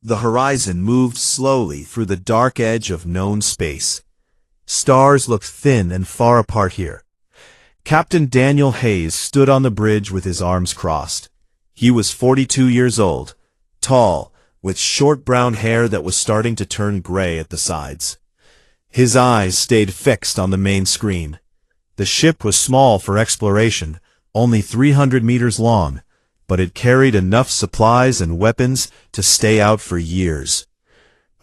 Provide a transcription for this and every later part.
The horizon moved slowly through the dark edge of known space. Stars looked thin and far apart here. Captain Daniel Hayes stood on the bridge with his arms crossed. He was 42 years old, tall, with short brown hair that was starting to turn gray at the sides. His eyes stayed fixed on the main screen. The ship was small for exploration, only 300 meters long, but it carried enough supplies and weapons to stay out for years.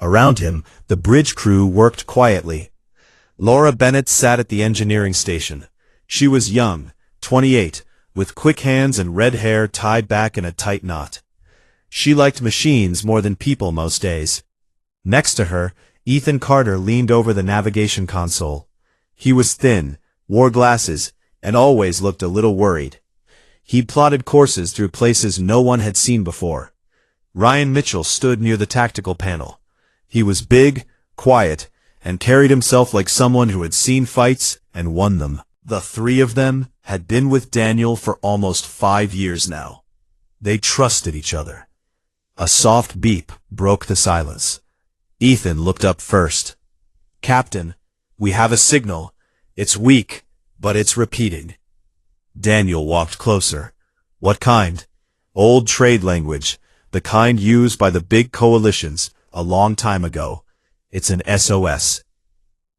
Around him, the bridge crew worked quietly. Laura Bennett sat at the engineering station. She was young, 28, with quick hands and red hair tied back in a tight knot. She liked machines more than people most days. Next to her, Ethan Carter leaned over the navigation console. He was thin, wore glasses, and always looked a little worried. He plotted courses through places no one had seen before. Ryan Mitchell stood near the tactical panel. He was big, quiet, and carried himself like someone who had seen fights and won them. The three of them had been with Daniel for almost 5 years now. They trusted each other. A soft beep broke the silence. Ethan looked up first. "Captain, we have a signal. It's weak, but it's repeating." Daniel walked closer. "What kind?" "Old trade language, the kind used by the big coalitions a long time ago. It's an SOS.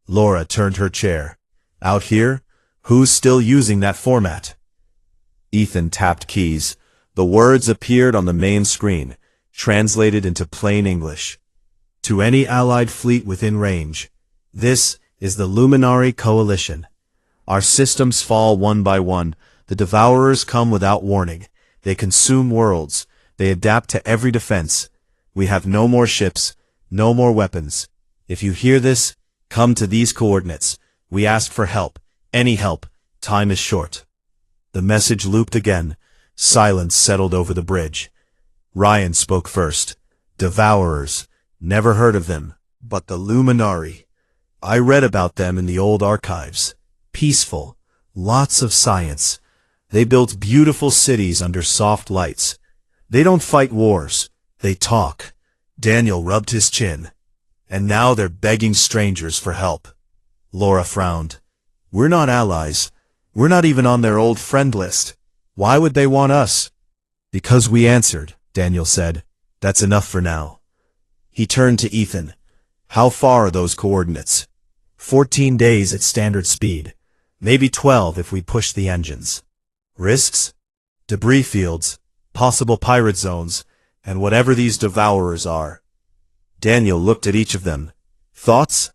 Laura turned her chair. "Out here? Who's still using that format?" Ethan tapped keys. The words appeared on the main screen, translated into plain English. "To any Allied fleet within range. This is the Luminary Coalition. Our systems fall one by one. The Devourers come without warning. They consume worlds. They adapt to every defense. We have no more ships, no more weapons. If you hear this, come to these coordinates. We ask for help. Any help. Time is short." The message looped again. Silence settled over the bridge. Ryan spoke first. "Devourers. Never heard of them. But the Luminari. I read about them in the old archives. Peaceful. Lots of science. They built beautiful cities under soft lights. They don't fight wars. They talk." Daniel rubbed his chin. "And now they're begging strangers for help." Laura frowned. "We're not allies. We're not even on their old friend list. Why would they want us?" "Because we answered," Daniel said. "That's enough for now." He turned to Ethan. "How far are those coordinates?" 14 days at standard speed. Maybe 12 if we push the engines. "Risks?" "Debris fields, possible pirate zones, and whatever these Devourers are." Daniel looked at each of them. "Thoughts?"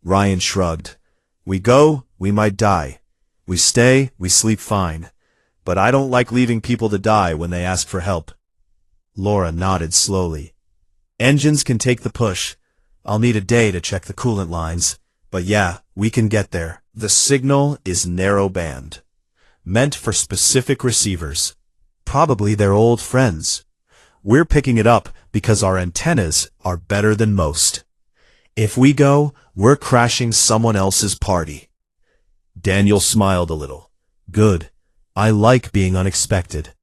Ryan shrugged. "We go, we might die. We stay, we sleep fine. But I don't like leaving people to die when they ask for help." Laura nodded slowly. "Engines can take the push. I'll need a day to check the coolant lines. But yeah, we can get there. The signal is narrowband, meant for specific receivers. Probably their old friends. We're picking it up because our antennas are better than most. If we go, we're crashing someone else's party." Daniel smiled a little. "Good. I like being unexpected."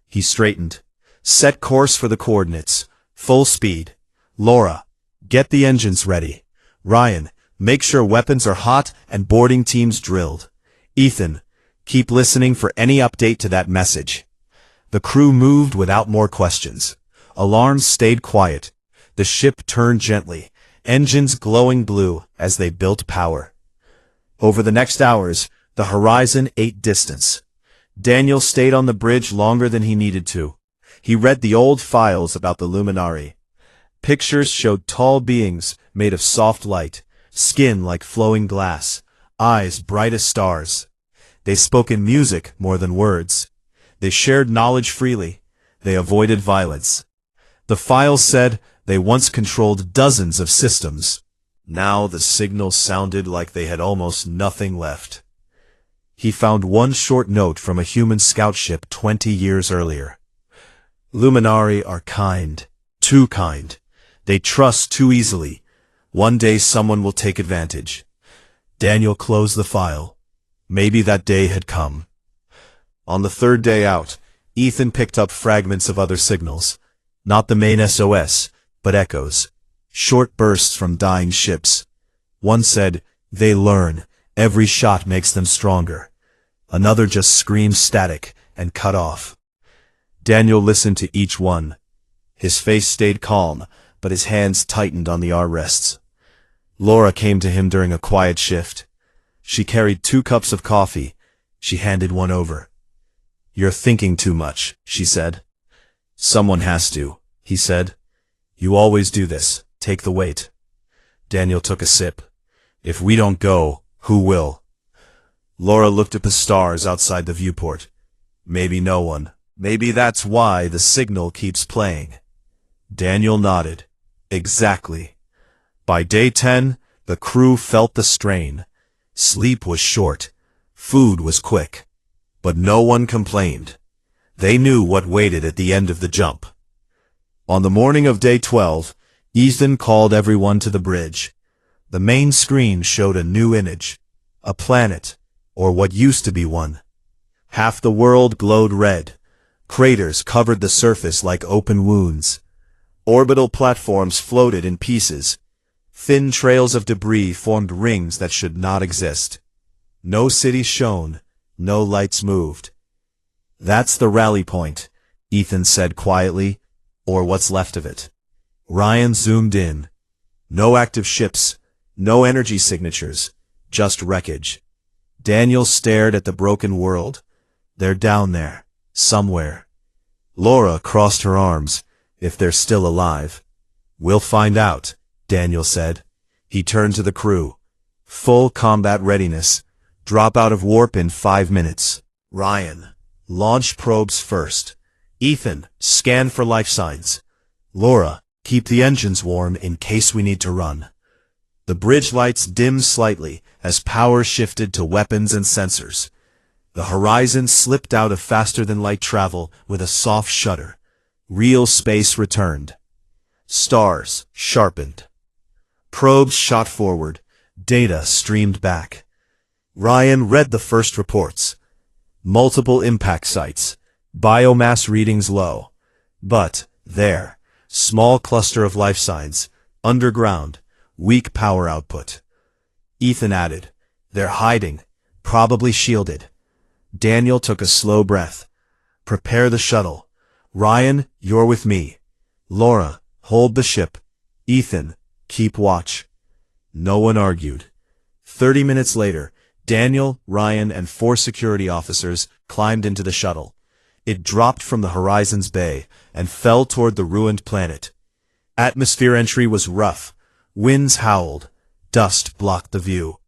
He straightened. "Set course for the coordinates. Full speed. Laura, get the engines ready. Ryan, make sure weapons are hot and boarding teams drilled. Ethan, keep listening for any update to that message." The crew moved without more questions. Alarms stayed quiet. The ship turned gently, engines glowing blue as they built power. Over the next hours, the horizon ate distance. Daniel stayed on the bridge longer than he needed to. He read the old files about the Luminari. Pictures showed tall beings made of soft light, skin like flowing glass, eyes bright as stars. They spoke in music more than words. They shared knowledge freely. They avoided violence. The files said they once controlled dozens of systems. Now the signals sounded like they had almost nothing left. He found one short note from a human scout ship 20 years earlier. "Luminari are kind, too kind. They trust too easily. One day someone will take advantage." Daniel closed the file. Maybe that day had come. On the third day out, Ethan picked up fragments of other signals. Not the main SOS, but echoes. Short bursts from dying ships. One said, "They learn. Every shot makes them stronger." Another just screamed static and cut off. Daniel listened to each one. His face stayed calm, but his hands tightened on the armrests. Laura came to him during a quiet shift. She carried 2 cups of coffee. She handed one over. "You're thinking too much," she said. "Someone has to," he said. "You always do this. Take the weight." Daniel took a sip. "If we don't go, who will?" Laura looked at the stars outside the viewport. "Maybe no one. Maybe that's why the signal keeps playing." Daniel nodded. "Exactly." By day 10, the crew felt the strain. Sleep was short. Food was quick. But no one complained. They knew what waited at the end of the jump. On the morning of day 12, Ethan called everyone to the bridge. The main screen showed a new image. A planet, or what used to be one. Half the world glowed red. Craters covered the surface like open wounds. Orbital platforms floated in pieces. Thin trails of debris formed rings that should not exist. No cities shone, no lights moved. "That's the rally point," Ethan said quietly, "or what's left of it." Ryan zoomed in. No active ships, no energy signatures, just wreckage. Daniel stared at the broken world. "They're down there, somewhere." Laura crossed her arms. "If they're still alive." "We'll find out," Daniel said. He turned to the crew. "Full combat readiness. Drop out of warp in 5 minutes. Ryan, launch probes first. Ethan, scan for life signs. Laura, keep the engines warm in case we need to run." The bridge lights dimmed slightly as power shifted to weapons and sensors. The horizon slipped out of faster-than-light travel with a soft shudder. Real space returned. Stars sharpened. Probes shot forward. Data streamed back. Ryan read the first reports. Multiple impact sites. Biomass readings low. But, there, small cluster of life signs. Underground. Weak power output. Ethan added, "They're hiding. Probably shielded." Daniel took a slow breath. "Prepare the shuttle. Ryan, you're with me. Laura, hold the ship. Ethan, keep watch." No one argued. 30 minutes later, Daniel, Ryan, and 4 security officers climbed into the shuttle. It dropped from the horizon's bay and fell toward the ruined planet. Atmosphere entry was rough. Winds howled. Dust blocked the view.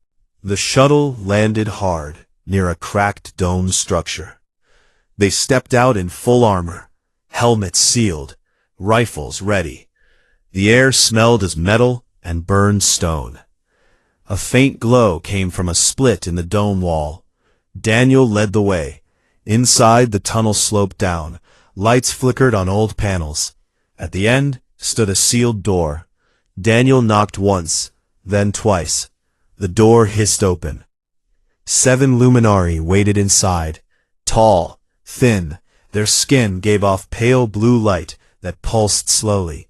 The shuttle landed hard near a cracked dome structure. They stepped out in full armor, helmets sealed, rifles ready. The air smelled as metal and burned stone. A faint glow came from a split in the dome wall. Daniel led the way. Inside, the tunnel sloped down. Lights flickered on old panels. At the end stood a sealed door. Daniel knocked once, then twice. The door hissed open. 7 Luminari waited inside. Tall, thin, their skin gave off pale blue light that pulsed slowly.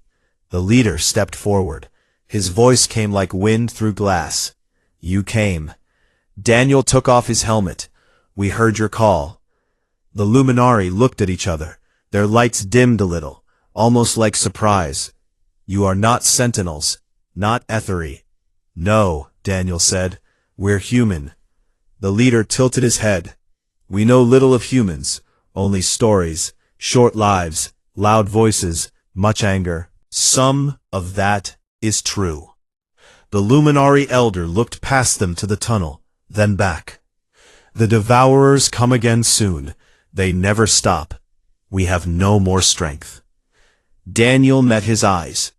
The leader stepped forward. His voice came like wind through glass. "You came." Daniel took off his helmet. "We heard your call." The Luminari looked at each other. Their lights dimmed a little, almost like surprise. "You are not sentinels, not ethery." "No," Daniel said. "We're human." The leader tilted his head. "We know little of humans, only stories, short lives, loud voices, much anger. Some of that is true." The Luminari elder looked past them to the tunnel, then back. "The Devourers come again soon. They never stop. We have no more strength." Daniel met his eyes.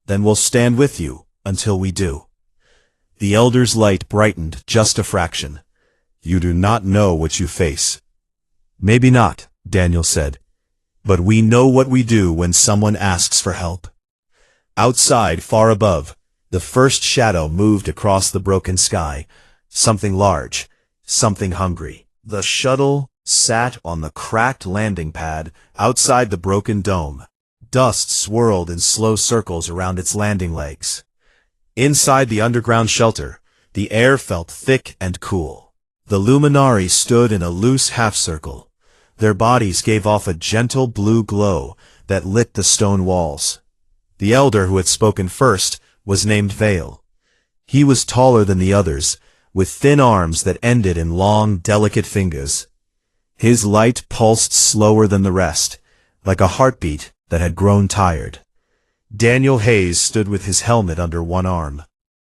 "Then we'll stand with you until we do." The elder's light brightened just a fraction. "You do not know what you face." "Maybe not," Daniel said. "But we know what we do when someone asks for help." Outside, far above, the first shadow moved across the broken sky. Something large, something hungry. The shuttle sat on the cracked landing pad outside the broken dome. Dust swirled in slow circles around its landing legs. Inside the underground shelter, the air felt thick and cool. The Luminari stood in a loose half-circle. Their bodies gave off a gentle blue glow that lit the stone walls. The elder who had spoken first was named Vale. He was taller than the others, with thin arms that ended in long, delicate fingers. His light pulsed slower than the rest, like a heartbeat that had grown tired. Daniel Hayes stood with his helmet under one arm.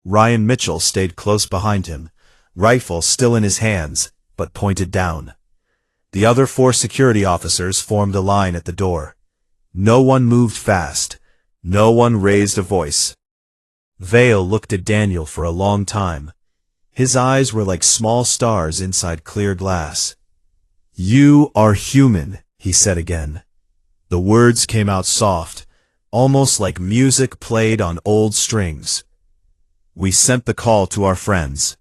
Ryan Mitchell stayed close behind him, rifle still in his hands, but pointed down. The other 4 security officers formed a line at the door. No one moved fast. No one raised a voice. Vale looked at Daniel for a long time. His eyes were like small stars inside clear glass. "You are human," he said again. The words came out soft, almost like music played on old strings. "We sent the call to our friends.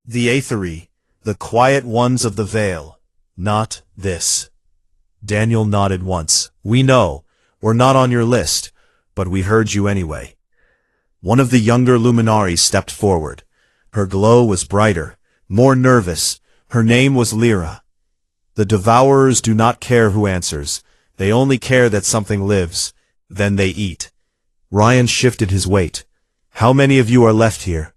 The Aethery, the quiet ones of the Vale, not this." Daniel nodded once. "We know, we're not on your list, but we heard you anyway." One of the younger Luminari stepped forward. Her glow was brighter, more nervous. Her name was Lyra. The Devourers do not care who answers. They only care that something lives. Then they eat. Ryan shifted his weight. "How many of you are left here?"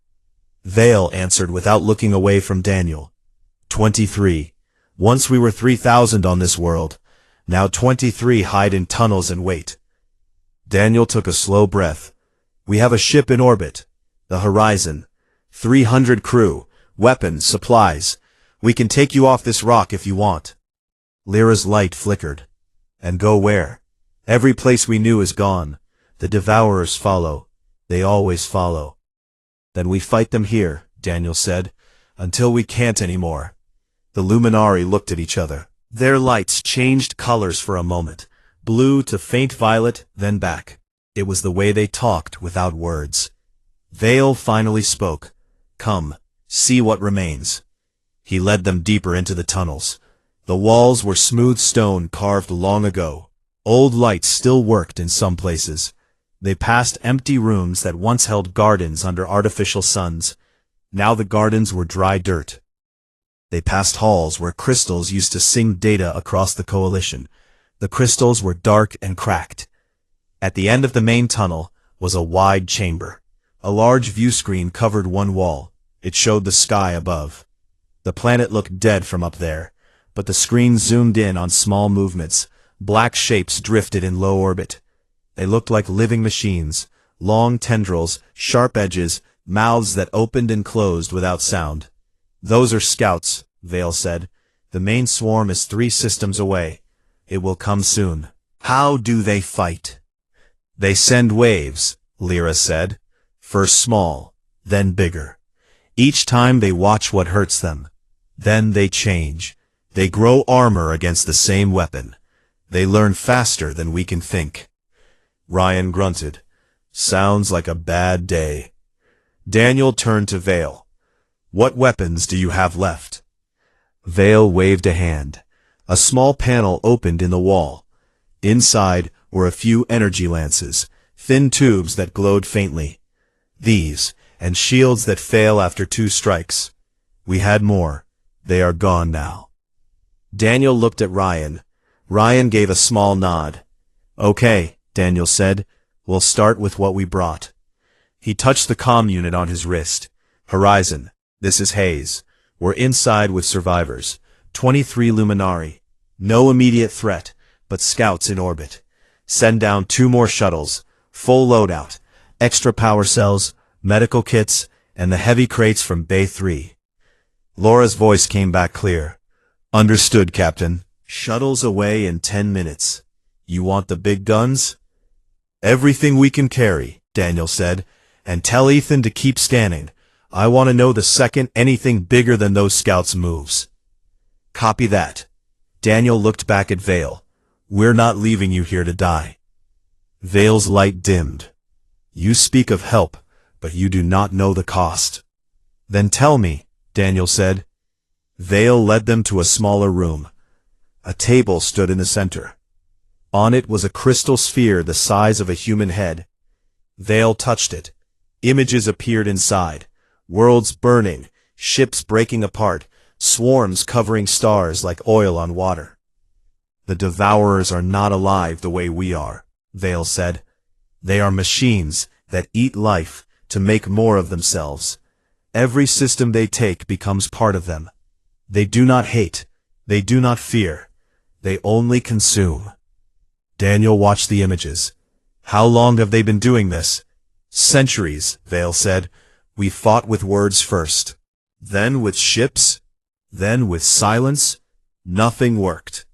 Vale answered without looking away from Daniel. 23. Once we were 3,000 on this world. Now 23 hide in tunnels and wait. Daniel took a slow breath. "We have a ship in orbit. The Horizon. 300 crew, weapons, supplies. We can take you off this rock if you want." Lyra's light flickered. "And go where? Every place we knew is gone. The Devourers follow. They always follow." "Then we fight them here," Daniel said, "until we can't anymore." The Luminari looked at each other. Their lights changed colors for a moment, blue to faint violet, then back. It was the way they talked without words. Vale finally spoke. "Come, see what remains." He led them deeper into the tunnels. The walls were smooth stone carved long ago. Old lights still worked in some places. They passed empty rooms that once held gardens under artificial suns. Now the gardens were dry dirt. They passed halls where crystals used to sing data across the coalition. The crystals were dark and cracked. At the end of the main tunnel was a wide chamber. A large view screen covered one wall. It showed the sky above. The planet looked dead from up there, but the screen zoomed in on small movements. Black shapes drifted in low orbit. They looked like living machines, long tendrils, sharp edges, mouths that opened and closed without sound. "Those are scouts," Vale said. "The main swarm is 3 systems away. It will come soon." "How do they fight?" "They send waves," Lyra said. "First small, then bigger. Each time they watch what hurts them. Then they change. They grow armor against the same weapon. They learn faster than we can think." Ryan grunted. "Sounds like a bad day." Daniel turned to Vale. "What weapons do you have left?" Vale waved a hand. A small panel opened in the wall. Inside were a few energy lances, thin tubes that glowed faintly. "These, and shields that fail after 2 strikes. We had more. They are gone now." Daniel looked at Ryan. Ryan gave a small nod. "Okay," Daniel said. "We'll start with what we brought." He touched the comm unit on his wrist. "Horizon, this is Hayes. We're inside with survivors. 23 Luminari. No immediate threat, but scouts in orbit. Send down 2 more shuttles. Full loadout. Extra power cells, medical kits, and the heavy crates from Bay 3. Laura's voice came back clear. "Understood, Captain. Shuttles away in 10 minutes. You want the big guns?" "Everything we can carry," Daniel said. "And tell Ethan to keep scanning. I want to know the second anything bigger than those scouts moves." "Copy that." Daniel looked back at Vale. "We're not leaving you here to die." Vale's light dimmed. "You speak of help, but you do not know the cost." "Then tell me," Daniel said. Vale led them to a smaller room. A table stood in the center. On it was a crystal sphere the size of a human head. Vale touched it. Images appeared inside. Worlds burning, ships breaking apart, swarms covering stars like oil on water. The Devourers are not alive the way we are, Vale said. They are machines that eat life to make more of themselves. Every system they take becomes part of them. They do not hate. They do not fear. They only consume. Daniel watched the images. How long have they been doing this? Centuries, Vale said. We fought with words first. Then with ships. Then with silence. Nothing worked.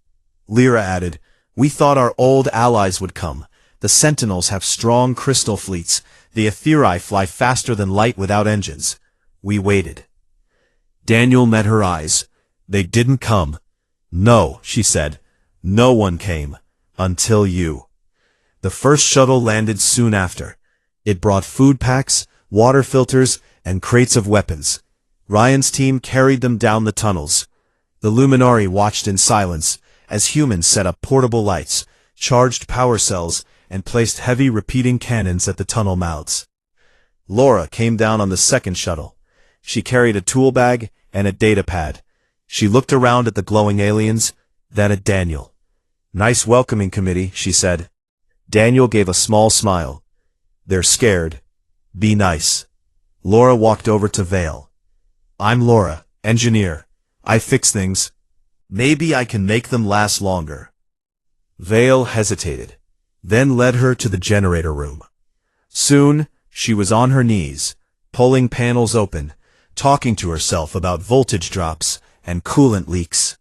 Lyra added, we thought our old allies would come. The Sentinels have strong crystal fleets. The Etheri fly faster than light without engines. We waited. Daniel met her eyes. They didn't come. No, she said. No one came. Until you. The first shuttle landed soon after. It brought food packs, water filters, and crates of weapons. Ryan's team carried them down the tunnels. The Luminari watched in silence as humans set up portable lights, charged power cells, and placed heavy repeating cannons at the tunnel mouths. Laura came down on the second shuttle. She carried a tool bag and a data pad. She looked around at the glowing aliens, then at Daniel. Nice welcoming committee, she said. Daniel gave a small smile. They're scared. Be nice. Laura walked over to Vale. I'm Laura, engineer. I fix things. Maybe I can make them last longer. Vale hesitated, then led her to the generator room. Soon, she was on her knees, pulling panels open, talking to herself about voltage drops and coolant leaks.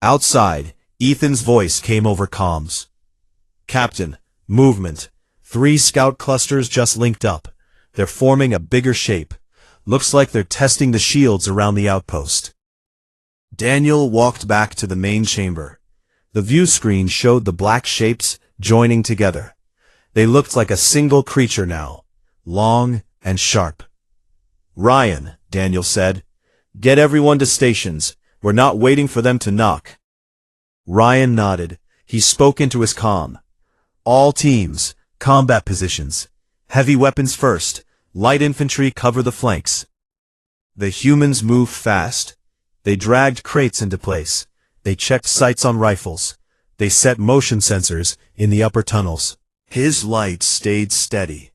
Outside, Ethan's voice came over comms. Captain, movement. 3 scout clusters just linked up. They're forming a bigger shape. Looks like they're testing the shields around the outpost. Daniel walked back to the main chamber. The view screen showed the black shapes joining together. They looked like a single creature now, long and sharp. Ryan, Daniel said, get everyone to stations. We're not waiting for them to knock. Ryan nodded. He spoke into his comm. All teams, combat positions. Heavy weapons first. Light infantry cover the flanks. The humans moved fast. They dragged crates into place. They checked sights on rifles. They set motion sensors in the upper tunnels. His light stayed steady,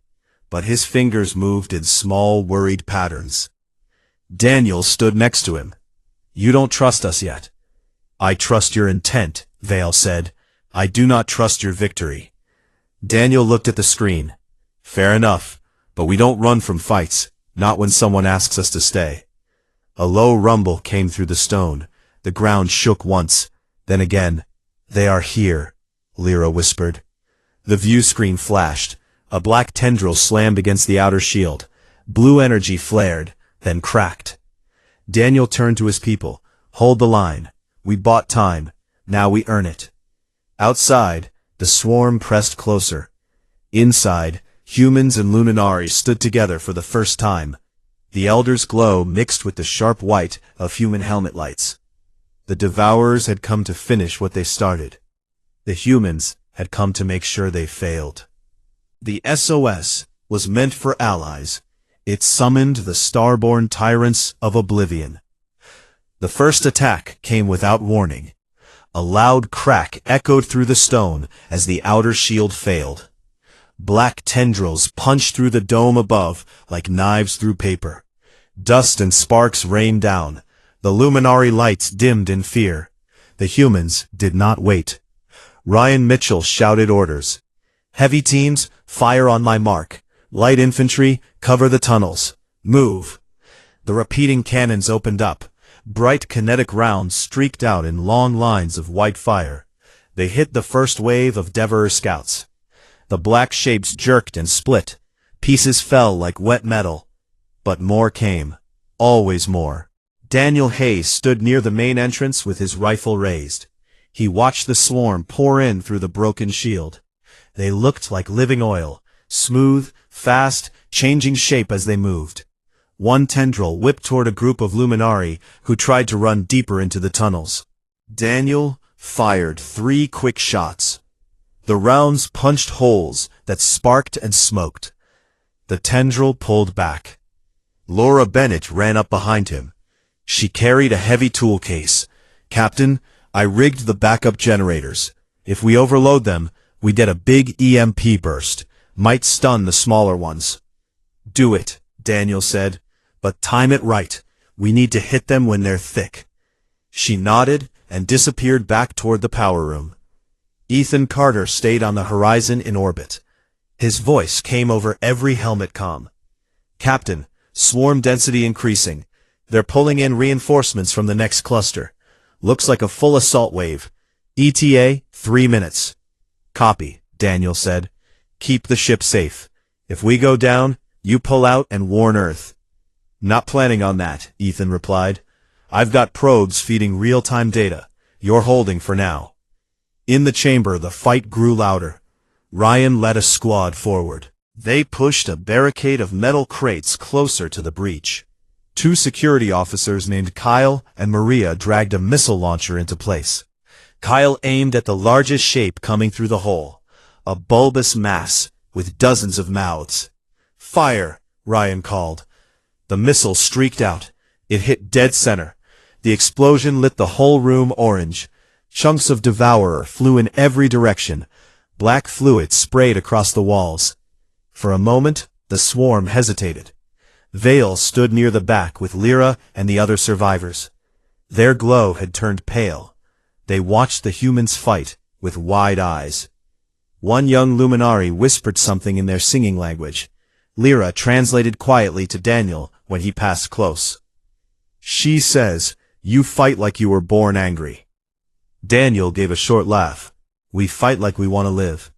but his fingers moved in small, worried patterns. Daniel stood next to him. You don't trust us yet. I trust your intent, Vale said. I do not trust your victory. Daniel looked at the screen. Fair enough, but we don't run from fights, not when someone asks us to stay. A low rumble came through the stone. The ground shook once, then again. They are here, Lyra whispered. The view screen flashed. A black tendril slammed against the outer shield. Blue energy flared, then cracked. Daniel turned to his people. Hold the line. We bought time. Now we earn it. Outside, the swarm pressed closer. Inside, humans and Luminari stood together for the first time. The Elder's glow mixed with the sharp white of human helmet lights. The Devourers had come to finish what they started. The humans had come to make sure they failed. The SOS was meant for allies. It summoned the Starborn Tyrants of Oblivion. The first attack came without warning. A loud crack echoed through the stone as the outer shield failed. Black tendrils punched through the dome above like knives through paper. Dust and sparks rained down. The Luminari lights dimmed in fear. The humans did not wait. Ryan Mitchell shouted orders. Heavy teams, fire on my mark. Light infantry, cover the tunnels. Move. The repeating cannons opened up. Bright kinetic rounds streaked out in long lines of white fire. They hit the first wave of Devourer scouts. The black shapes jerked and split. Pieces fell like wet metal. But more came. Always more. Daniel Hayes stood near the main entrance with his rifle raised. He watched the swarm pour in through the broken shield. They looked like living oil, smooth, fast, changing shape as they moved. One tendril whipped toward a group of Luminari who tried to run deeper into the tunnels. Daniel fired 3 quick shots. The rounds punched holes that sparked and smoked. The tendril pulled back. Laura Bennett ran up behind him. She carried a heavy tool case. "Captain, I rigged the backup generators. If we overload them, we get a big EMP burst. Might stun the smaller ones." "Do it," Daniel said. "But time it right. We need to hit them when they're thick." She nodded and disappeared back toward the power room. Ethan Carter stayed on the horizon in orbit. His voice came over every helmet comm. "Captain, swarm density increasing. They're pulling in reinforcements from the next cluster. Looks like a full assault wave. ETA, 3 minutes." "Copy," Daniel said. "Keep the ship safe. If we go down, you pull out and warn Earth." "Not planning on that," Ethan replied. "I've got probes feeding real-time data. You're holding for now." In the chamber, the fight grew louder. Ryan led a squad forward. They pushed a barricade of metal crates closer to the breach. 2 security officers named Kyle and Maria dragged a missile launcher into place. Kyle aimed at the largest shape coming through the hole, a bulbous mass with dozens of mouths. "Fire!" Ryan called. The missile streaked out. It hit dead center. The explosion lit the whole room orange. Chunks of Devourer flew in every direction. Black fluid sprayed across the walls. For a moment, the swarm hesitated. Vale stood near the back with Lyra and the other survivors. Their glow had turned pale. They watched the humans fight with wide eyes. One young luminary whispered something in their singing language. Lyra translated quietly to Daniel when he passed close. "She says, you fight like you were born angry." Daniel gave a short laugh. "We fight like we want to live."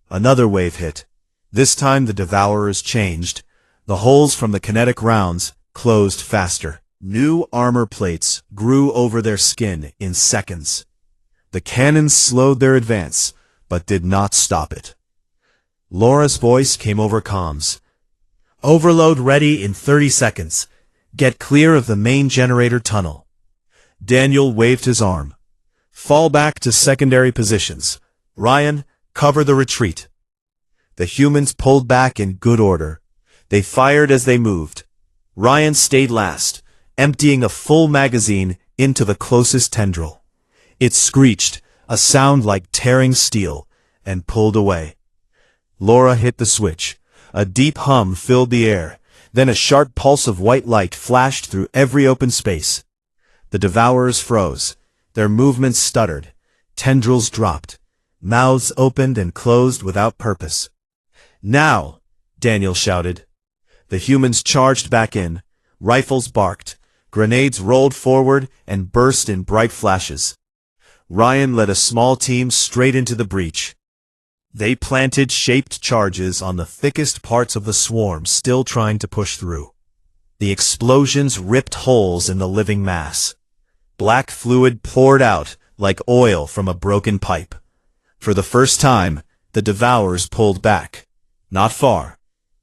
Another wave hit. This time the Devourers changed. The holes from the kinetic rounds closed faster. New armor plates grew over their skin in seconds. The cannons slowed their advance, but did not stop it. Laura's voice came over comms. "Overload ready in 30 seconds. Get clear of the main generator tunnel." Daniel waved his arm. "Fall back to secondary positions. Ryan, cover the retreat." The humans pulled back in good order. They fired as they moved. Ryan stayed last, emptying a full magazine into the closest tendril. It screeched, a sound like tearing steel, and pulled away. Laura hit the switch. A deep hum filled the air. Then a sharp pulse of white light flashed through every open space. The Devourers froze. Their movements stuttered. Tendrils dropped. Mouths opened and closed without purpose. "Now!" Daniel shouted. The humans charged back in. Rifles barked. Grenades rolled forward and burst in bright flashes. Ryan led a small team straight into the breach. They planted shaped charges on the thickest parts of the swarm still trying to push through. The explosions ripped holes in the living mass. Black fluid poured out like oil from a broken pipe. For the first time, the Devourers pulled back. Not far.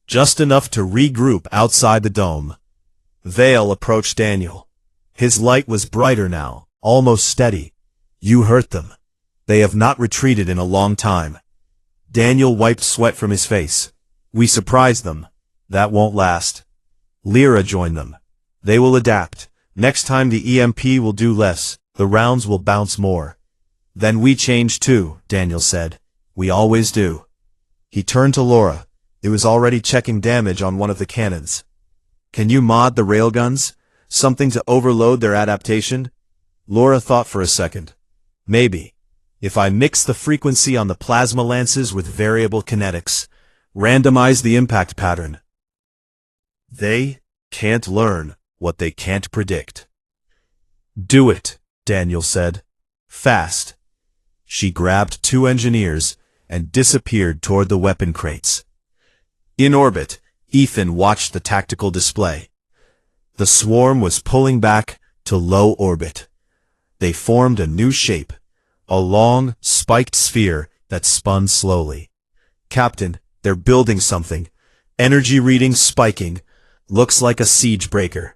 Just enough to regroup outside the dome. Vale approached Daniel. His light was brighter now, almost steady. "You hurt them. They have not retreated in a long time." Daniel wiped sweat from his face. "We surprised them. That won't last." Lyra joined them. "They will adapt. Next time the EMP will do less. The rounds will bounce more." "Then we change too," Daniel said. "We always do." He turned to Laura. It was already checking damage on one of the cannons. "Can you mod the railguns? Something to overload their adaptation?" Laura thought for a second. "Maybe. If I mix the frequency on the plasma lances with variable kinetics, randomize the impact pattern." They can't learn what they can't predict. "Do it," Daniel said. "Fast." She grabbed 2 engineers and disappeared toward the weapon crates. In orbit, Ethan watched the tactical display. The swarm was pulling back to low orbit. They formed a new shape, a long, spiked sphere that spun slowly. "Captain, they're building something. Energy readings spiking. Looks like a siege breaker."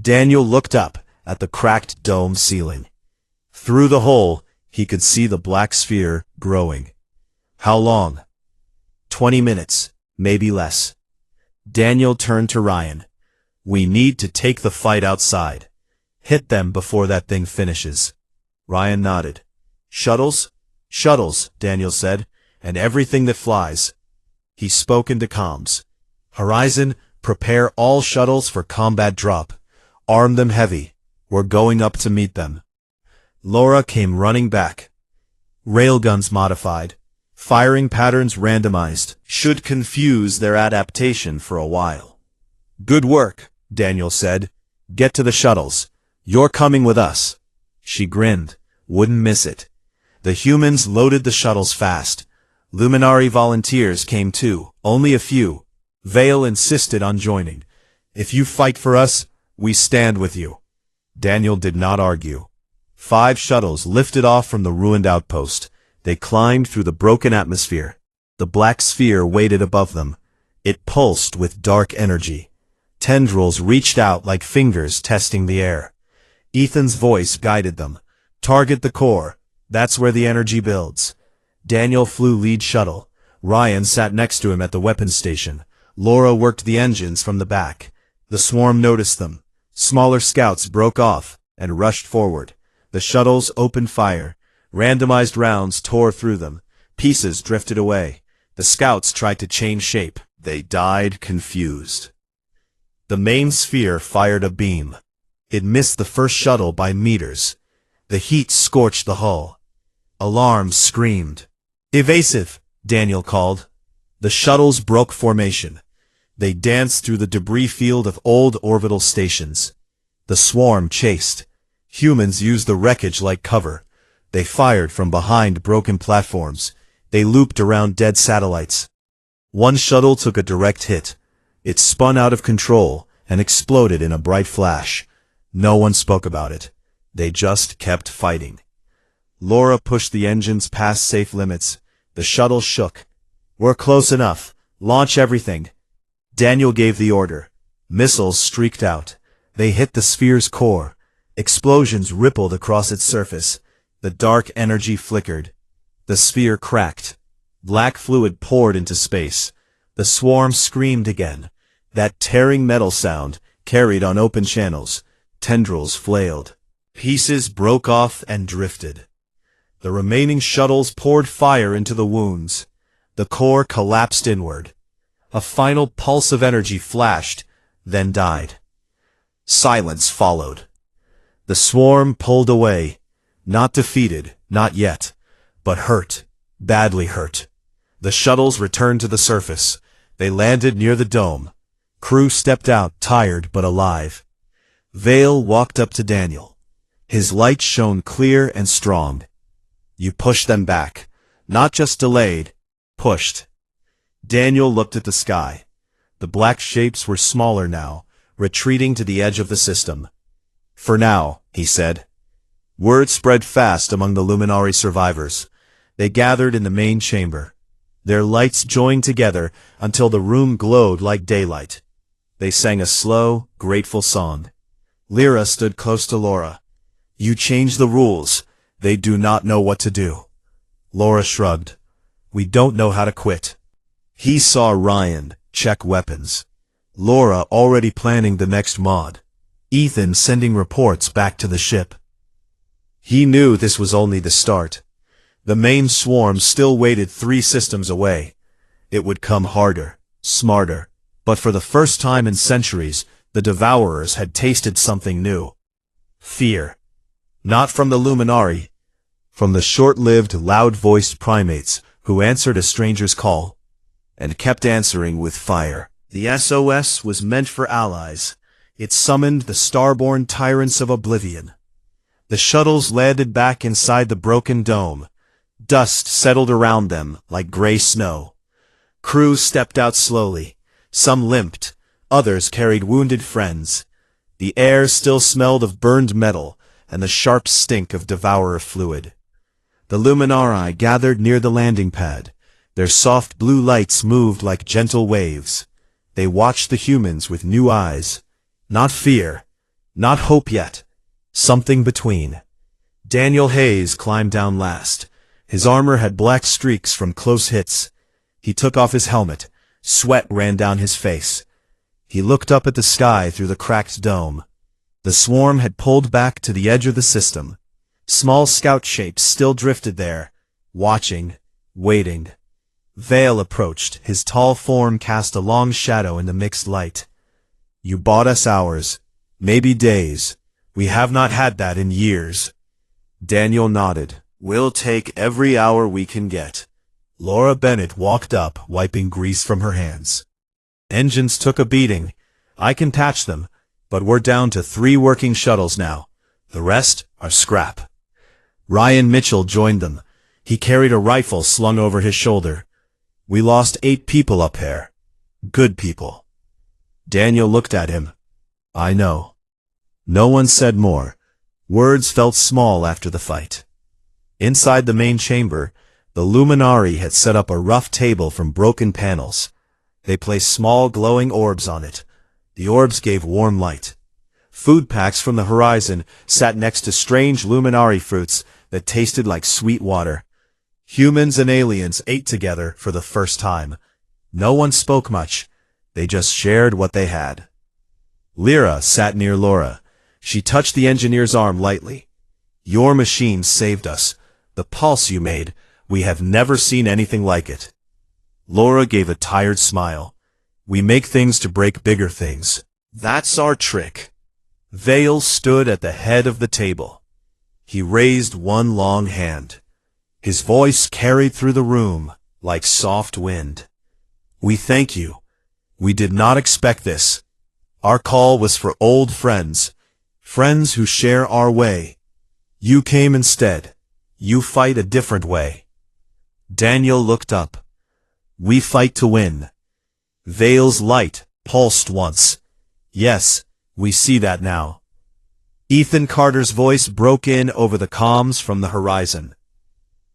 Daniel looked up at the cracked dome ceiling. Through the hole, he could see the black sphere growing. How long? 20 minutes, maybe less. Daniel turned to Ryan. We need to take the fight outside. Hit them before that thing finishes. Ryan nodded. Shuttles? Shuttles, Daniel said, and everything that flies. He spoke into comms. Horizon, prepare all shuttles for combat drop. Arm them heavy. We're going up to meet them. Laura came running back. Railguns modified. Firing patterns randomized. Should confuse their adaptation for a while. Good work, Daniel said. Get to the shuttles. You're coming with us. She grinned. Wouldn't miss it. The humans loaded the shuttles fast. Luminary volunteers came too, only a few. Vale insisted on joining. If you fight for us, we stand with you. Daniel did not argue. 5 shuttles lifted off from the ruined outpost. They climbed through the broken atmosphere. The black sphere waited above them. It pulsed with dark energy. Tendrils reached out like fingers testing the air. Ethan's voice guided them. Target the core. That's where the energy builds. Daniel flew lead shuttle. Ryan sat next to him at the weapons station. Laura worked the engines from the back. The swarm noticed them. Smaller scouts broke off and rushed forward. The shuttles opened fire. Randomized rounds tore through them. Pieces drifted away. The scouts tried to change shape. They died confused. The main sphere fired a beam. It missed the first shuttle by meters. The heat scorched the hull. Alarms screamed. Evasive, Daniel called. The shuttles broke formation. They danced through the debris field of old orbital stations. The swarm chased. Humans used the wreckage like cover. They fired from behind broken platforms. They looped around dead satellites. One shuttle took a direct hit. It spun out of control and exploded in a bright flash. No one spoke about it. They just kept fighting. Laura pushed the engines past safe limits. The shuttle shook. We're close enough. Launch everything. Daniel gave the order. Missiles streaked out. They hit the sphere's core. Explosions rippled across its surface. The dark energy flickered. The sphere cracked. Black fluid poured into space. The swarm screamed again. That tearing metal sound carried on open channels. Tendrils flailed. Pieces broke off and drifted. The remaining shuttles poured fire into the wounds. The core collapsed inward. A final pulse of energy flashed, then died. Silence followed. The swarm pulled away. Not defeated, not yet, but hurt, badly hurt. The shuttles returned to the surface. They landed near the dome. Crew stepped out, tired but alive. Vale walked up to Daniel. His light shone clear and strong. You pushed them back. Not just delayed, pushed. Daniel looked at the sky. The black shapes were smaller now, retreating to the edge of the system. For now, he said. Word spread fast among the Luminary survivors. They gathered in the main chamber. Their lights joined together until the room glowed like daylight. They sang a slow, grateful song. Lyra stood close to Laura. You changed the rules. They do not know what to do. Laura shrugged. We don't know how to quit. He saw Ryan check weapons. Laura already planning the next mod. Ethan sending reports back to the ship. He knew this was only the start. The main swarm still waited 3 systems away. It would come harder, smarter, but for the first time in centuries, the Devourers had tasted something new. Fear. Not from the Luminari, from the short-lived, loud-voiced primates who answered a stranger's call, and kept answering with fire. The SOS was meant for allies. It summoned the Starborn Tyrants of Oblivion. The shuttles landed back inside the broken dome. Dust settled around them like gray snow. Crews stepped out slowly. Some limped. Others carried wounded friends. The air still smelled of burned metal and the sharp stink of devourer fluid. The Luminari gathered near the landing pad. Their soft blue lights moved like gentle waves. They watched the humans with new eyes. Not fear. Not hope yet. Something between. Daniel Hayes climbed down last. His armor had black streaks from close hits. He took off his helmet. Sweat ran down his face. He looked up at the sky through the cracked dome. The swarm had pulled back to the edge of the system. Small scout shapes still drifted there, watching, waiting. Vale approached. His tall form cast a long shadow in the mixed light. "You bought us hours, maybe days. We have not had that in years." Daniel nodded. "We'll take every hour we can get." Laura Bennett walked up, wiping grease from her hands. "Engines took a beating. I can patch them, but we're down to 3 working shuttles now. The rest are scrap." Ryan Mitchell joined them. He carried a rifle slung over his shoulder. "We lost 8 people up there. Good people." Daniel looked at him. "I know." No one said more. Words felt small after the fight. Inside the main chamber, the Luminari had set up a rough table from broken panels. They placed small glowing orbs on it. The orbs gave warm light. Food packs from the horizon sat next to strange Luminari fruits that tasted like sweet water. Humans and aliens ate together for the first time. No one spoke much. They just shared what they had. Lyra sat near Laura. She touched the engineer's arm lightly. "Your machine saved us. The pulse you made, we have never seen anything like it." Laura gave a tired smile. "We make things to break bigger things. That's our trick." Vale stood at the head of the table. He raised one long hand. His voice carried through the room like soft wind. "We thank you. We did not expect this. Our call was for old friends, friends who share our way. You came instead. You fight a different way." Daniel looked up. "We fight to win." Vale's light pulsed once. "Yes, we see that now." Ethan Carter's voice broke in over the comms from the horizon.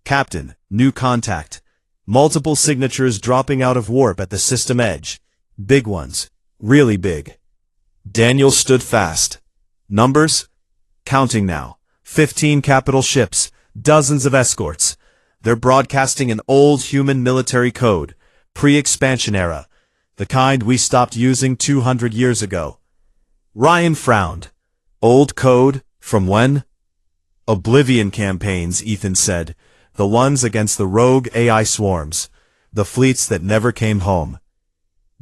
"Captain, new contact. Multiple signatures dropping out of warp at the system edge. Big ones. Really big." Daniel stood fast. "Numbers?" "Counting now. 15 capital ships, dozens of escorts. They're broadcasting an old human military code, pre-expansion era, the kind we stopped using 200 years ago." Ryan frowned. "Old code? From when?" "Oblivion campaigns," Ethan said. "The ones against the rogue AI swarms. The fleets that never came home."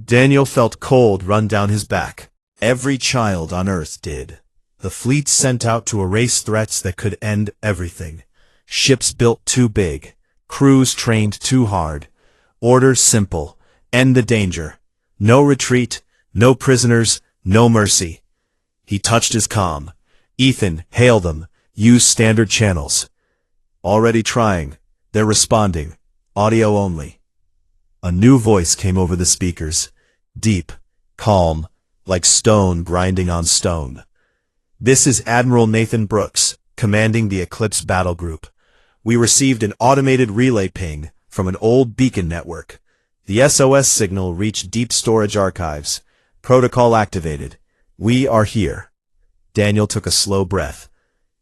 Daniel felt cold run down his back. Every child on Earth did. The fleets sent out to erase threats that could end everything. Ships built too big. Crews trained too hard. Orders simple. End the danger. No retreat. No prisoners. No mercy. He touched his comm. "Ethan, hail them. Use standard channels." "Already trying. They're responding. Audio only." A new voice came over the speakers. Deep. Calm. Like stone grinding on stone. "This is Admiral Nathan Brooks, commanding the Eclipse Battle Group. We received an automated relay ping from an old beacon network. The SOS signal reached deep storage archives. Protocol activated. We are here." Daniel took a slow breath.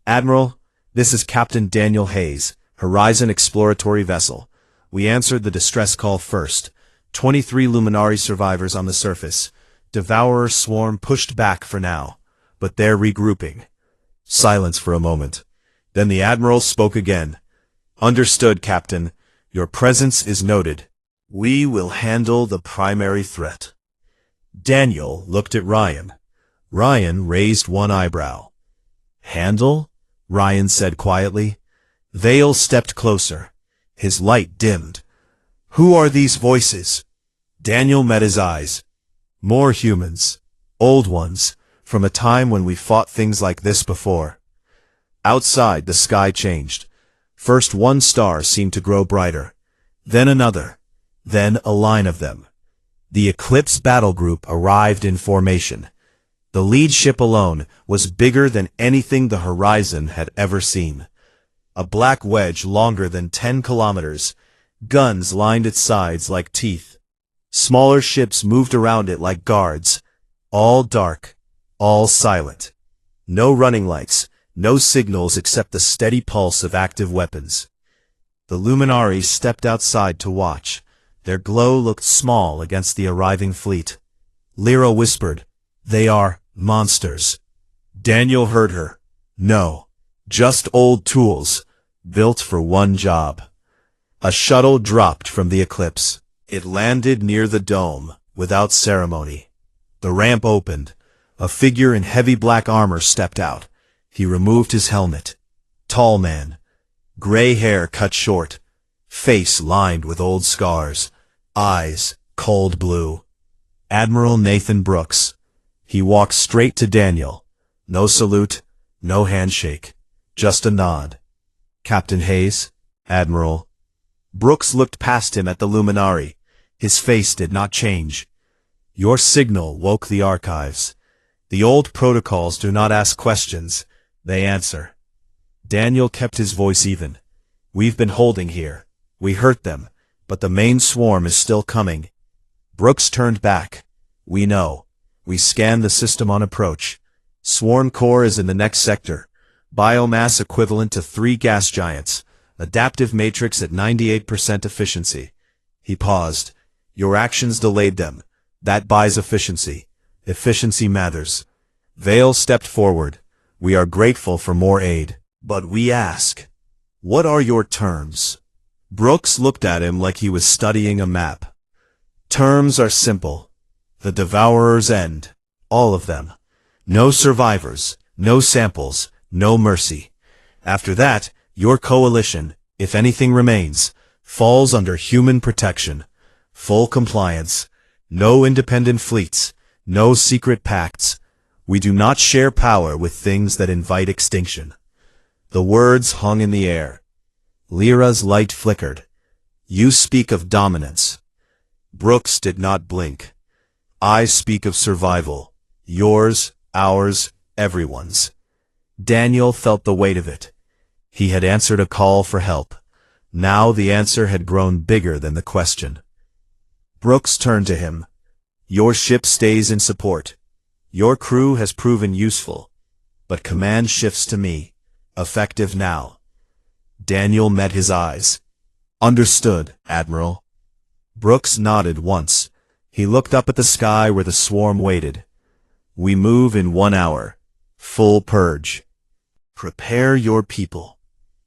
"Admiral, this is Captain Daniel Hayes, Horizon Exploratory Vessel. We answered the distress call first. 23 Luminari survivors on the surface. Devourer swarm pushed back for now, but they're regrouping." Silence for a moment. Then the Admiral spoke again. "Understood, Captain. Your presence is noted. We will handle the primary threat." Daniel looked at Ryan. Ryan raised one eyebrow. "Handle?" Ryan said quietly. Vale stepped closer. His light dimmed. "Who are these voices?" Daniel met his eyes. "More humans. Old ones, from a time when we fought things like this before." Outside, the sky changed. First one star seemed to grow brighter. Then another. Then a line of them. The Eclipse Battle Group arrived in formation. The lead ship alone was bigger than anything the horizon had ever seen. A black wedge longer than 10 kilometers. Guns lined its sides like teeth. Smaller ships moved around it like guards. All dark. All silent. No running lights. No signals except the steady pulse of active weapons. The luminaries stepped outside to watch. Their glow looked small against the arriving fleet. Lyra whispered, "They are monsters." Daniel heard her. "No, just old tools, built for one job." A shuttle dropped from the eclipse. It landed near the dome, without ceremony. The ramp opened. A figure in heavy black armor stepped out. He removed his helmet. Tall man. Gray hair cut short. Face lined with old scars. Eyes cold blue. Admiral Nathan Brooks. He walked straight to Daniel. No salute, no handshake. Just a nod. "Captain Hayes, Admiral." Brooks looked past him at the luminary. His face did not change. "Your signal woke the archives. The old protocols do not ask questions, they answer." Daniel kept his voice even. "We've been holding here. We hurt them, but the main swarm is still coming." Brooks turned back. "We know. We scanned the system on approach. Swarm core is in the next sector. Biomass equivalent to 3 gas giants. Adaptive matrix at 98% efficiency." He paused. "Your actions delayed them. That buys efficiency. Efficiency matters." Vale stepped forward. "We are grateful for more aid, but we ask, what are your terms?" Brooks looked at him like he was studying a map. "Terms are simple. The Devourer's end. All of them. No survivors, no samples, no mercy. After that, your coalition, if anything remains, falls under human protection. Full compliance. No independent fleets. No secret pacts. We do not share power with things that invite extinction." The words hung in the air. Lyra's light flickered. "You speak of dominance." Brooks did not blink. "I speak of survival. Yours, ours, everyone's." Daniel felt the weight of it. He had answered a call for help. Now the answer had grown bigger than the question. Brooks turned to him. "Your ship stays in support. Your crew has proven useful. But command shifts to me. Effective now." Daniel met his eyes. "Understood, Admiral." Brooks nodded once. He looked up at the sky where the swarm waited. "We move in 1 hour. Full purge. Prepare your people."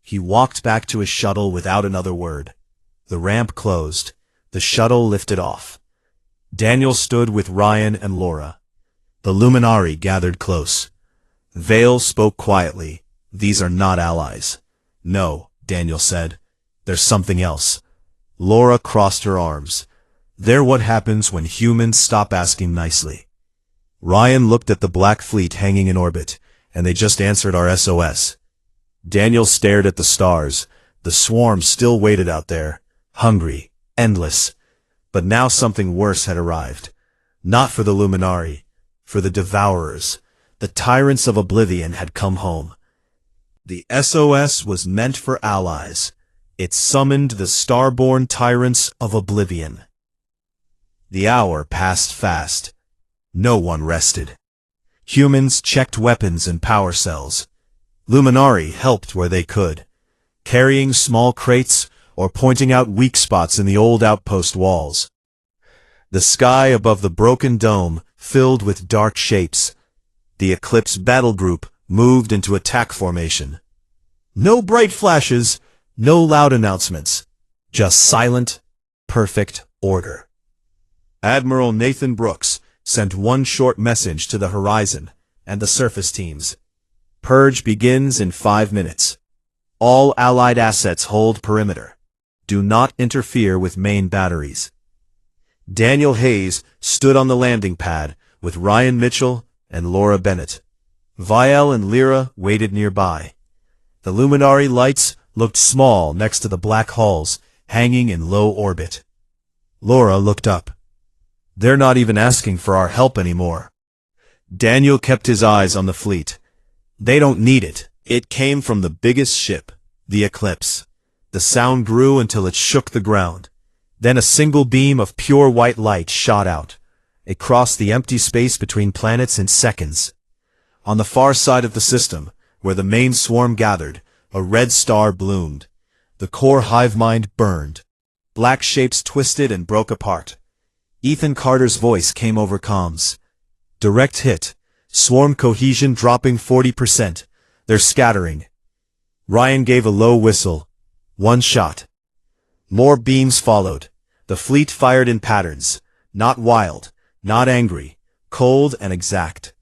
He walked back to his shuttle without another word. The ramp closed. The shuttle lifted off. Daniel stood with Ryan and Laura. The luminari gathered close. Vale spoke quietly. "These are not allies." "No," Daniel said. "There's something else." Laura crossed her arms. "They're what happens when humans stop asking nicely." Ryan looked at the black fleet hanging in orbit, and they just answered our SOS. Daniel stared at the stars. The swarm still waited out there, hungry, endless. But now something worse had arrived. Not for the luminari, for the Devourers. The Tyrants of Oblivion had come home. The SOS was meant for allies. It summoned the Starborn Tyrants of Oblivion. The hour passed fast. No one rested. Humans checked weapons and power cells. Luminari helped where they could, carrying small crates or pointing out weak spots in the old outpost walls. The sky above the broken dome filled with dark shapes. The Eclipse battle group moved into attack formation. No bright flashes, no loud announcements, just silent, perfect order. Admiral Nathan Brooks sent one short message to the horizon and the surface teams. Purge begins in 5 minutes. All Allied assets hold perimeter. Do not interfere with main batteries. Daniel Hayes stood on the landing pad with Ryan Mitchell and Laura Bennett. Vial and Lyra waited nearby. The luminary lights looked small next to the black hulls hanging in low orbit. Laura looked up. "They're not even asking for our help anymore." Daniel kept his eyes on the fleet. "They don't need it." It came from the biggest ship, the Eclipse. The sound grew until it shook the ground. Then a single beam of pure white light shot out. It crossed the empty space between planets in seconds. On the far side of the system, where the main swarm gathered, a red star bloomed. The core hive mind burned. Black shapes twisted and broke apart. Ethan Carter's voice came over comms. Direct hit. Swarm cohesion dropping 40%. They're scattering. Ryan gave a low whistle. One shot. More beams followed. The fleet fired in patterns. Not wild, not angry, cold and exact.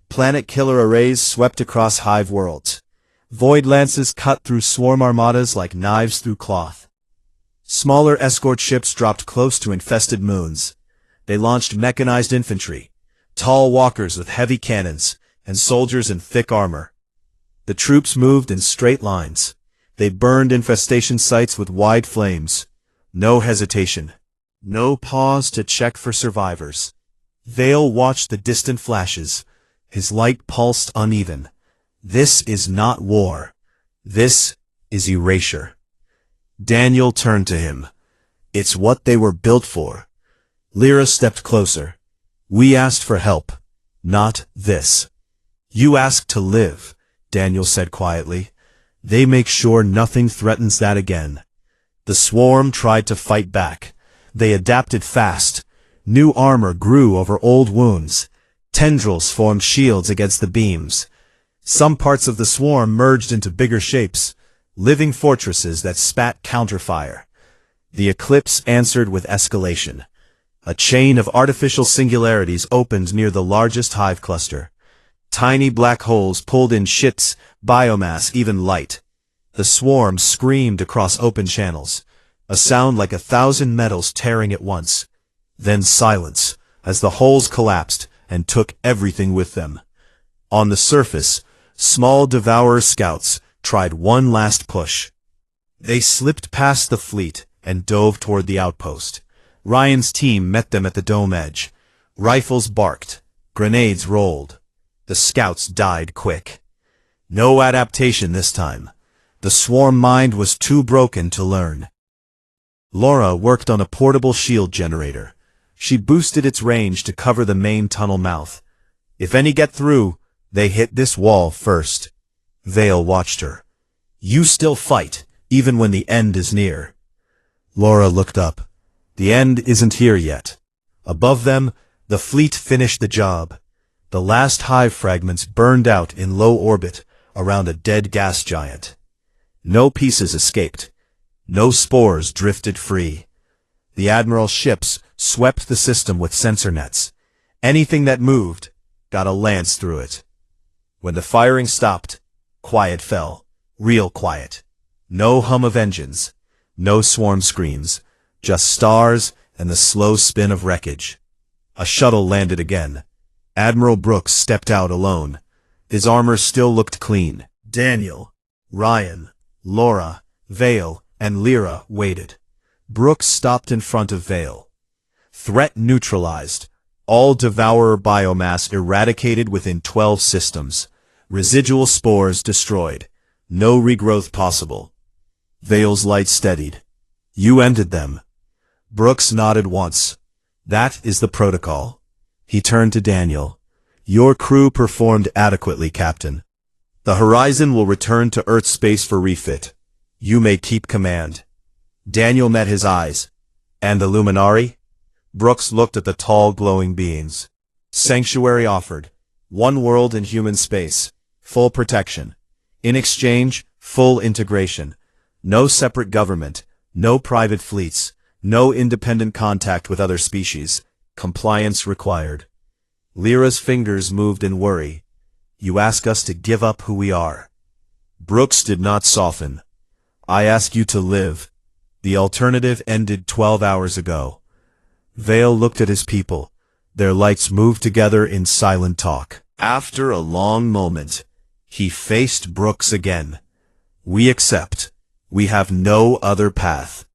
Planet killer arrays swept across hive worlds. Void lances cut through swarm armadas like knives through cloth. Smaller escort ships dropped close to infested moons. They launched mechanized infantry, tall walkers with heavy cannons, and soldiers in thick armor. The troops moved in straight lines. They burned infestation sites with wide flames. No hesitation. No pause to check for survivors. Vale watched the distant flashes. His light pulsed uneven. This is not war. This is erasure. Daniel turned to him. It's what they were built for. Lyra stepped closer. We asked for help, not this. You asked to live, Daniel said quietly. They make sure nothing threatens that again. The swarm tried to fight back. They adapted fast. New armor grew over old wounds. Tendrils formed shields against the beams. Some parts of the swarm merged into bigger shapes, living fortresses that spat counterfire. The eclipse answered with escalation. A chain of artificial singularities opened near the largest hive cluster. Tiny black holes pulled in shits, biomass, even light. The swarm screamed across open channels, a sound like 1,000 metals tearing at once. Then silence, as the holes collapsed and took everything with them. On the surface, small Devourer scouts tried one last push. They slipped past the fleet and dove toward the outpost. Ryan's team met them at the dome edge. Rifles barked. Grenades rolled. The scouts died quick. No adaptation this time. The swarm mind was too broken to learn. Laura worked on a portable shield generator. She boosted its range to cover the main tunnel mouth. If any get through, they hit this wall first. Vale watched her. You still fight, even when the end is near. Laura looked up. The end isn't here yet. Above them, the fleet finished the job. The last hive fragments burned out in low orbit around a dead gas giant. No pieces escaped. No spores drifted free. The Admiral's ships swept the system with sensor nets. Anything that moved got a lance through it. When the firing stopped, quiet fell. Real quiet. No hum of engines. No swarm screams. Just stars and the slow spin of wreckage. A shuttle landed again. Admiral Brooks stepped out alone. His armor still looked clean. Daniel, Ryan, Laura, Vale, and Lyra waited. Brooks stopped in front of Vale. Threat neutralized. All Devourer biomass eradicated within 12 systems. Residual spores destroyed. No regrowth possible. Vale's light steadied. You ended them. Brooks nodded once. That is the protocol. He turned to Daniel. Your crew performed adequately, Captain. The Horizon will return to Earth space for refit. You may keep command. Daniel met his eyes. And the Luminari? Brooks looked at the tall, glowing beings. Sanctuary offered. One world in human space. Full protection. In exchange, full integration. No separate government. No private fleets. No independent contact with other species. Compliance required. Lyra's fingers moved in worry. You ask us to give up who we are. Brooks did not soften. I ask you to live. The alternative ended 12 hours ago. Vale looked at his people. Their lights moved together in silent talk. After a long moment, he faced Brooks again. We accept. We have no other path.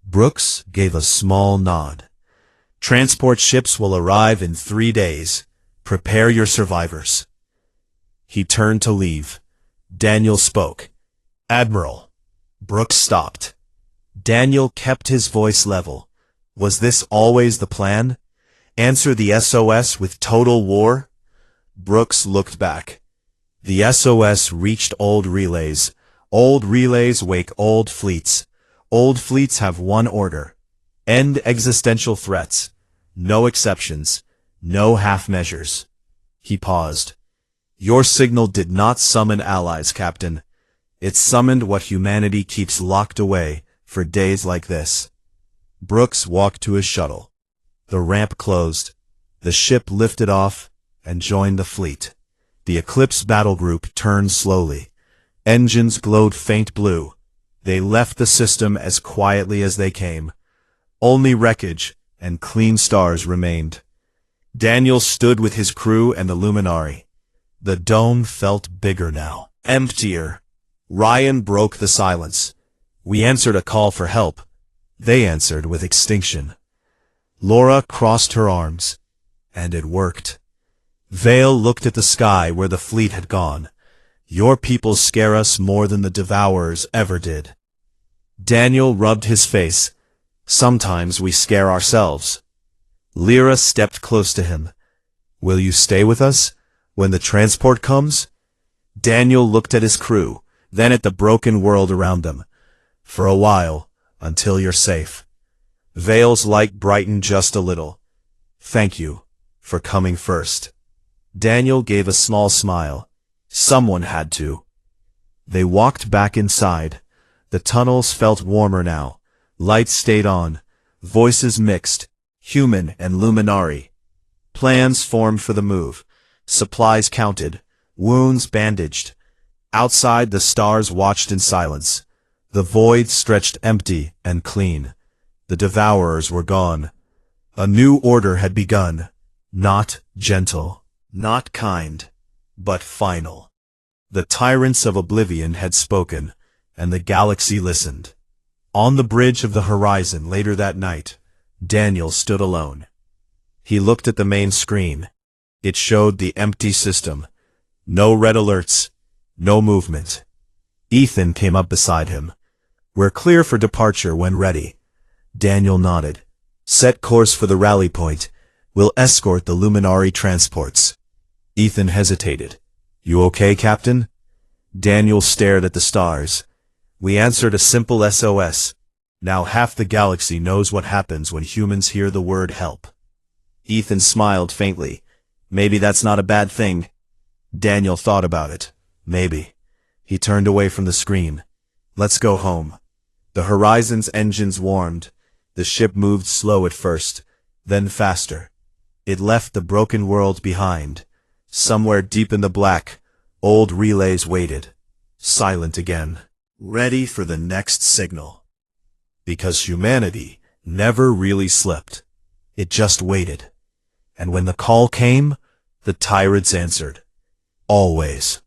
Brooks gave a small nod. Transport ships will arrive in 3 days. Prepare your survivors. He turned to leave. Daniel spoke. Admiral. Brooks stopped. Daniel kept his voice level. Was this always the plan? Answer the SOS with total war? Brooks looked back. The SOS reached old relays. Old relays wake old fleets. Old fleets have one order. End existential threats. No exceptions. No half measures. He paused. Your signal did not summon allies, Captain. It summoned what humanity keeps locked away for days like this. Brooks walked to his shuttle. The ramp closed. The ship lifted off and joined the fleet. The Eclipse battle group turned slowly. Engines glowed faint blue. They left the system as quietly as they came. Only wreckage and clean stars remained. Daniel stood with his crew and the Luminari. The dome felt bigger now, emptier. Ryan broke the silence. We answered a call for help. They answered with extinction. Laura crossed her arms, and it worked. Vale looked at the sky where the fleet had gone. Your people scare us more than the Devourers ever did. Daniel rubbed his face. Sometimes we scare ourselves. Lyra stepped close to him. Will you stay with us when the transport comes? Daniel looked at his crew, then at the broken world around them. For a while, until you're safe. Vale's light brightened just a little. Thank you for coming first. Daniel gave a small smile. Someone had to. They walked back inside. The tunnels felt warmer now. Lights stayed on. Voices mixed. Human and Luminari. Plans formed for the move. Supplies counted. Wounds bandaged. Outside, the stars watched in silence. The void stretched empty and clean. The Devourers were gone. A new order had begun. Not gentle, not kind, but final. The Tyrants of Oblivion had spoken, and the galaxy listened. On the bridge of the horizon later that night, Daniel stood alone. He looked at the main screen. It showed the empty system. No red alerts, no movement. Ethan came up beside him. We're clear for departure when ready. Daniel nodded. Set course for the rally point. We'll escort the Luminari transports. Ethan hesitated. You okay, Captain? Daniel stared at the stars. We answered a simple SOS. Now half the galaxy knows what happens when humans hear the word help. Ethan smiled faintly. Maybe that's not a bad thing. Daniel thought about it. Maybe. He turned away from the screen. Let's go home. The Horizon's engines warmed. The ship moved slow at first, then faster. It left the broken world behind. Somewhere deep in the black, old relays waited. Silent again. Ready for the next signal. Because humanity never really slept. It just waited. And when the call came, the Tyrants answered. Always.